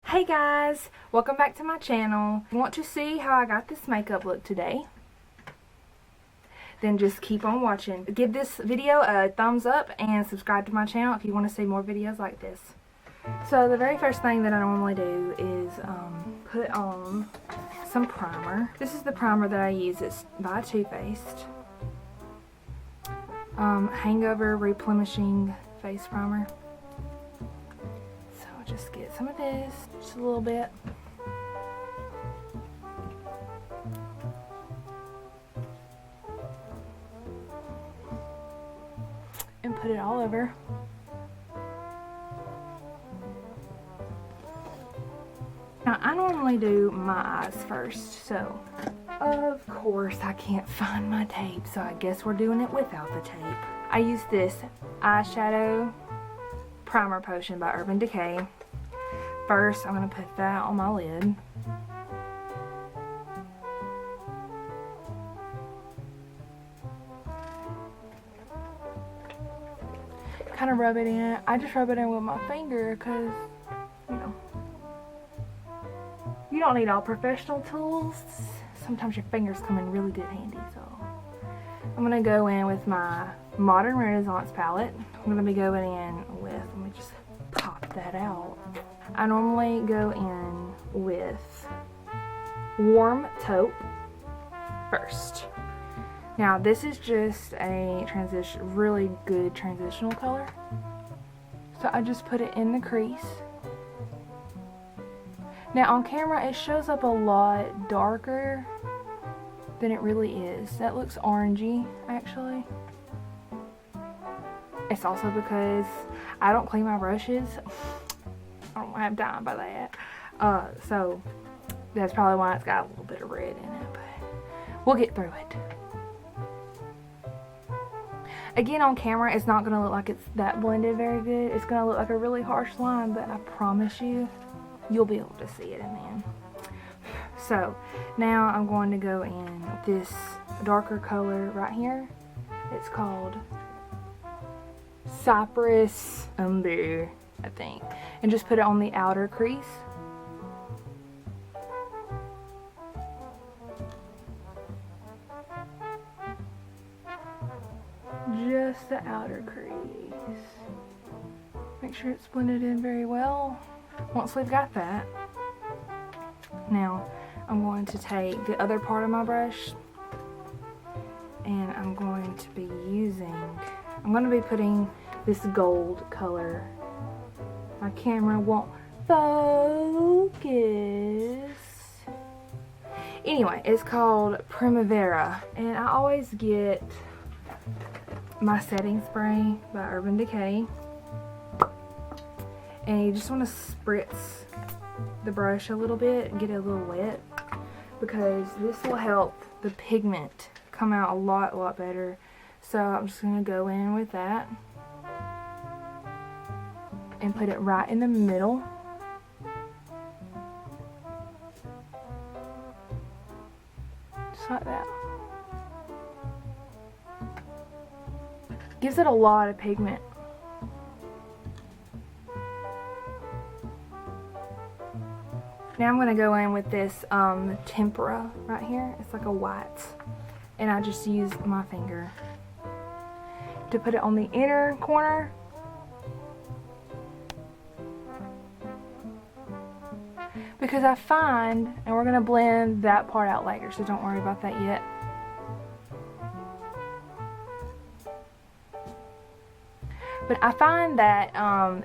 Hey guys, welcome back to my channel. If you want to see how I got this makeup look today, then just keep on watching. Give this video a thumbs up and subscribe to my channel if you want to see more videos like this. So the very first thing that I normally do is put on some primer. This is the primer that I use. It's by Too Faced. Hangover Replenishing Face Primer. So I'll just get some of this, just a little bit. And put it all over. Now I normally do my eyes first, so of course I can't find my tape, so I guess we're doing it without the tape. I use this eyeshadow primer potion by Urban Decay. First I'm going to put that on my lid. Kind of rub it in. I just rub it in with my finger because, you know, you don't need all professional tools. Sometimes your fingers come in really good handy. So I'm going to go in with my Modern Renaissance palette. I'm going to be going in with, let me just pop that out. I normally go in with Warm Taupe first. Now this is just a really good transitional color. So I just put it in the crease. Now on camera it shows up a lot darker than it really is. That looks orangey actually. It's also because I don't clean my brushes. I don't have time for that. So that's probably why it's got a little bit of red in it, but we'll get through it. Again, on camera it's not going to look like it's that blended very good. It's going to look like a really harsh line, but I promise you, you'll be able to see it in the end. So now I'm going to go in with this darker color right here. It's called Cypress Umber, I think. And just put it on the outer crease. Just the outer crease. Make sure it's blended in very well. Once we've got that, now I'm going to take the other part of my brush and I'm going to be putting this gold color. My camera won't focus. Anyway, it's called Primavera, and I always get my setting spray by Urban Decay. And you just want to spritz the brush a little bit and get it a little wet, because this will help the pigment come out a lot better. So I'm just going to go in with that and put it right in the middle. Just like that. Gives it a lot of pigment. Now I'm going to go in with this tempera right here. It's like a white. And I just use my finger to put it on the inner corner. Because I find, and we're going to blend that part out later, so don't worry about that yet. But I find that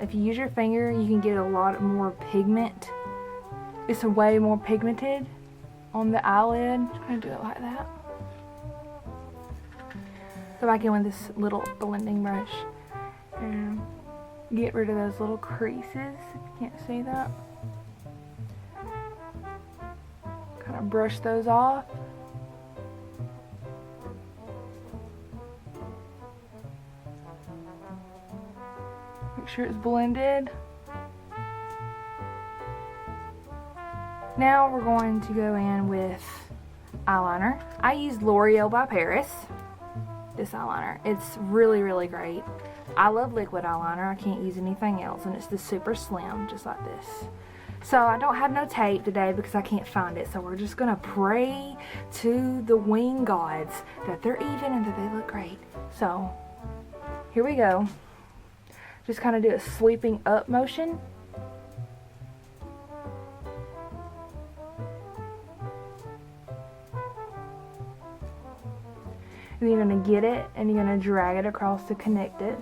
if you use your finger, you can get a lot more pigment. It's way more pigmented on the eyelid. Just gonna do it like that. Go back in with this little blending brush and get rid of those little creases. If you can't see that. Kind of brush those off. Make sure it's blended. Now we're going to go in with eyeliner. I use L'Oreal by Paris. This eyeliner. It's really great. I love liquid eyeliner. I can't use anything else, and it's the super slim, just like this. So I don't have no tape today because I can't find it. So we're just gonna pray to the wing gods that they're even and that they look great. So here we go. Just kind of do a sweeping up motion. And you're gonna get it and you're gonna drag it across to connect it.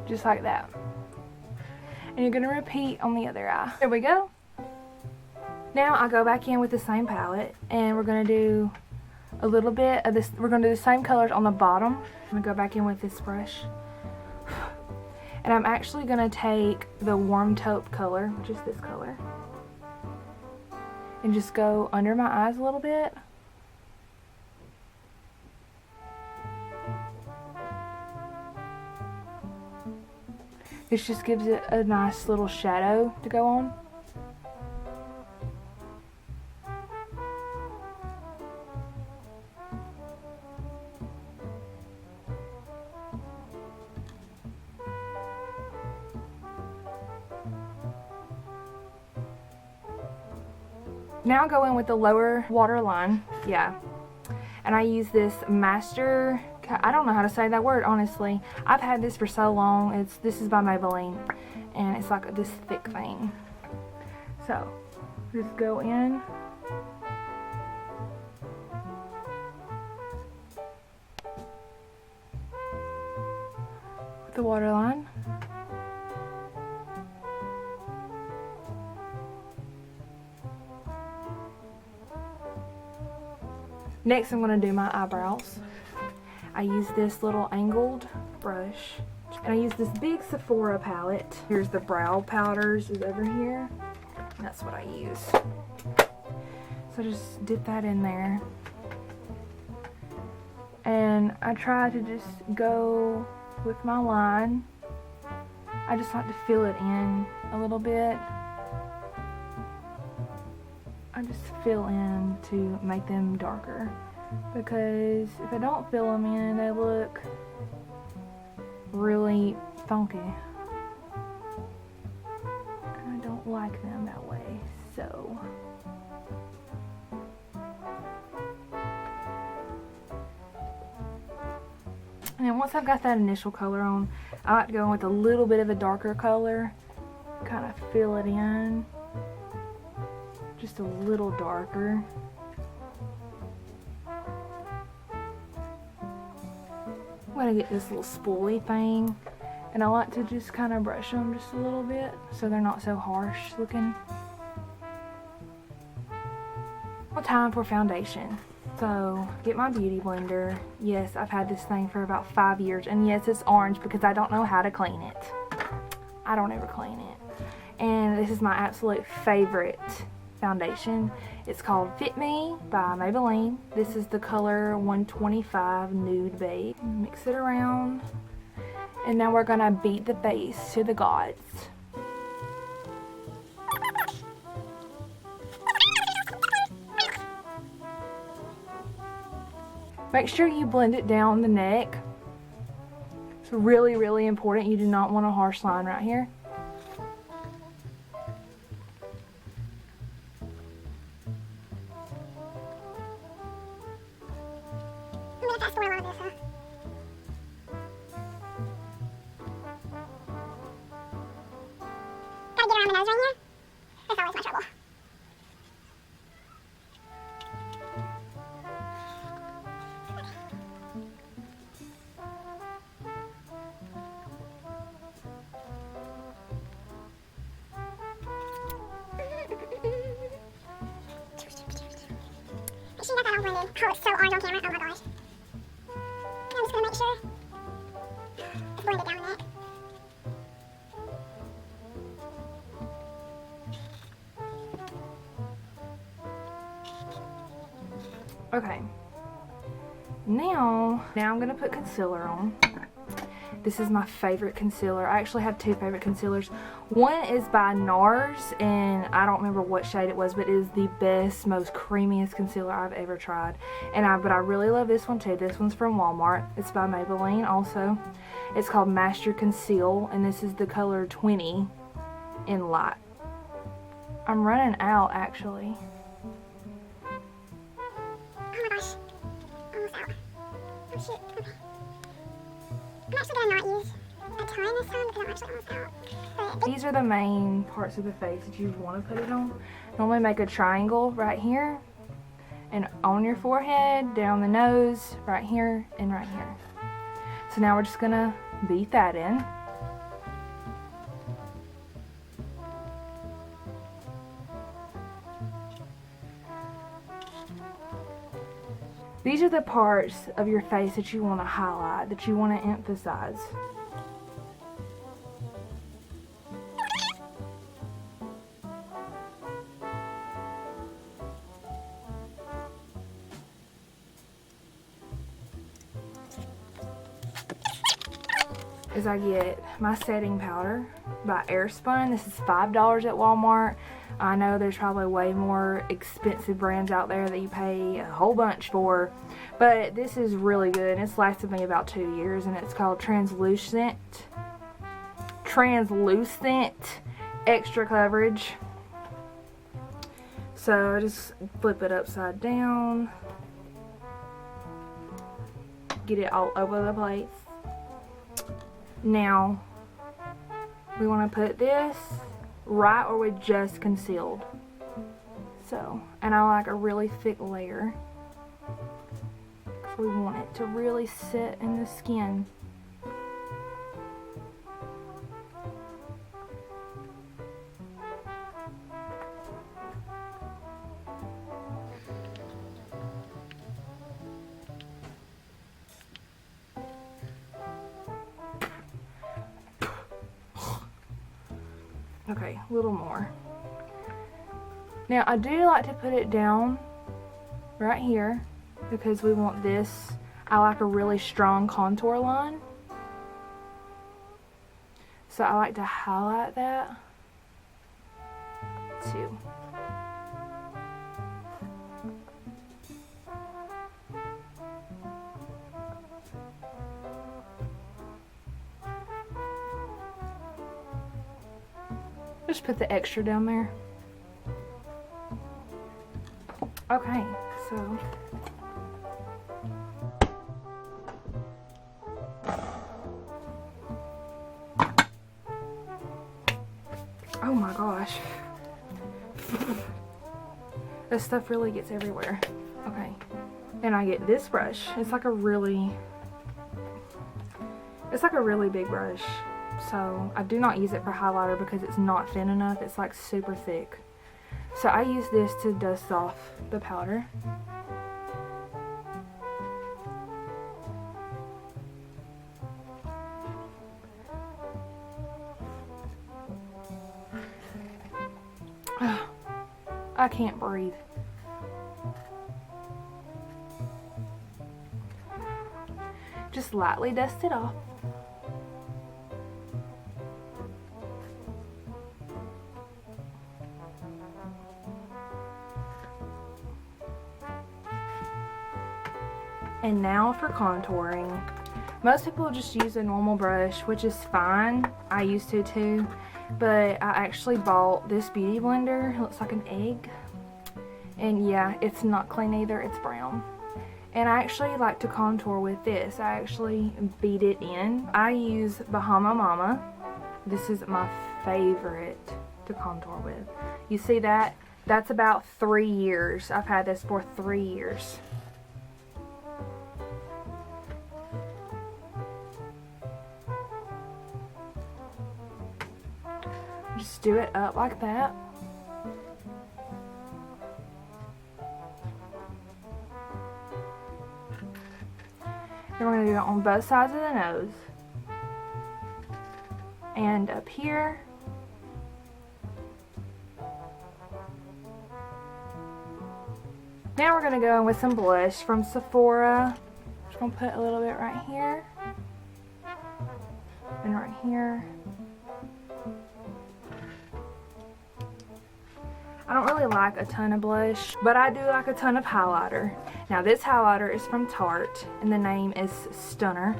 Just like that. And you're going to repeat on the other eye. There we go. Now I go back in with the same palette and we're going to do a little bit of this. We're going to do the same colors on the bottom. I'm going to go back in with this brush. And I'm actually going to take the warm taupe color, which is this color, and just go under my eyes a little bit. This just gives it a nice little shadow to go on. Now I go in with the lower waterline, yeah, and I use this Master, I don't know how to say that word, honestly. I've had this for so long. This is by Maybelline, and it's like this thick thing. So, just go in. With the waterline. Next, I'm going to do my eyebrows. I use this little angled brush, and I use this big Sephora palette. Here's the brow powders is over here. That's what I use. So just dip that in there. And I try to just go with my line. I just like to fill it in a little bit. I just fill in to make them darker, because if I don't fill them in, they look really funky. I don't like them that way, so. And then once I've got that initial color on, I like to go in with a little bit of a darker color, kind of fill it in. Just a little darker. I'm gonna get this little spoolie thing, and I like to just kind of brush them just a little bit so they're not so harsh looking. Well, time for foundation. So get my beauty blender. Yes, I've had this thing for about 5 years, and yes, it's orange because I don't know how to clean it. I don't ever clean it. And this is my absolute favorite foundation. It's called Fit Me by Maybelline. This is the color 125 Nude Beige. Mix it around, and now we're gonna beat the base to the gods. Make sure you blend it down the neck. It's really, really important. You do not want a harsh line right here. good. Oh, it's so orange on camera. Oh my gosh. I'm just gonna make sure it's blended down the neck. Okay. Now I'm gonna put concealer on. This is my favorite concealer. I actually have two favorite concealers. One is by NARS, and I don't remember what shade it was, but it is the best, most creamiest concealer I've ever tried. But I really love this one too. This one's from Walmart. It's by Maybelline also. It's called Master Conceal, and this is the color 20 in light. I'm running out actually. Oh my gosh. Almost out. Oh shoot. Okay. I'm actually gonna not use a ton this time because I'm actually almost out. But These are the main parts of the face that you want to put it on. Normally make a triangle right here, and on your forehead, down the nose, right here, and right here. So now we're just gonna beat that in. These are the parts of your face that you want to highlight, that you want to emphasize. Is I get my setting powder by Airspun. This is $5 at Walmart. I know there's probably way more expensive brands out there that you pay a whole bunch for, but this is really good. It's lasted me about 2 years, and it's called Translucent Extra Coverage. So I just flip it upside down, get it all over the place. Now we want to put this right where we just concealed. So, and I like a really thick layer, because we want it to really sit in the skin. Okay, a little more. Now I do like to put it down right here because we want this. I like a really strong contour line, so I like to highlight that too. Just put the extra down there. Okay, so oh my gosh. This stuff really gets everywhere. Okay. And I get this brush. It's like a really big brush. So I do not use it for highlighter because it's not thin enough. It's like super thick. So I use this to dust off the powder. I can't breathe. Just lightly dust it off. And now for contouring. Most people just use a normal brush, which is fine. I used to too. But I actually bought this beauty blender. It looks like an egg. And yeah, it's not clean either. It's brown. And I actually like to contour with this. I actually beat it in. I use Bahama Mama. This is my favorite to contour with. You see that? That's about 3 years. I've had this for 3 years. Just do it up like that. Then we're going to do it on both sides of the nose. And up here. Now we're going to go in with some blush from Sephora. Just going to put a little bit right here. And right here. I don't really like a ton of blush, but I do like a ton of highlighter. Now this highlighter is from Tarte, and the name is Stunner.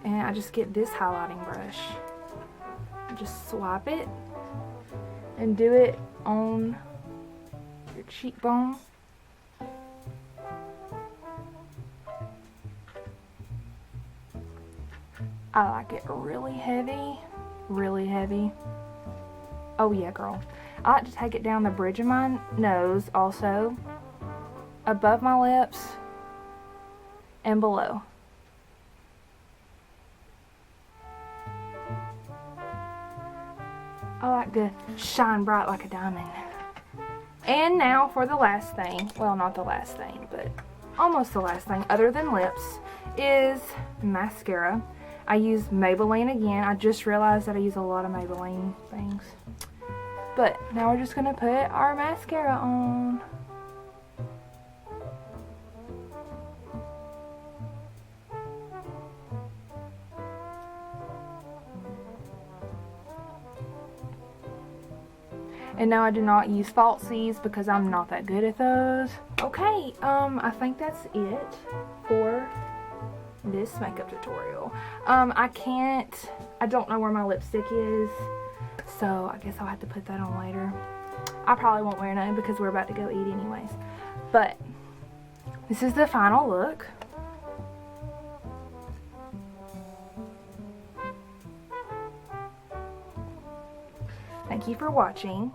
And I just get this highlighting brush. Just swipe it and do it on your cheekbone. I like it really heavy, really heavy. Oh yeah, girl. I like to take it down the bridge of my nose also, above my lips, and below. I like to shine bright like a diamond. And now for the last thing, well, not the last thing, but almost the last thing other than lips, is mascara. I use Maybelline again. I just realized that I use a lot of Maybelline things. But now we're just going to put our mascara on. And now I do not use falsies because I'm not that good at those. Okay, I think that's it for this makeup tutorial. I don't know where my lipstick is. So I guess I'll have to put that on later. I probably won't wear none because we're about to go eat anyways. But this is the final look. Thank you for watching.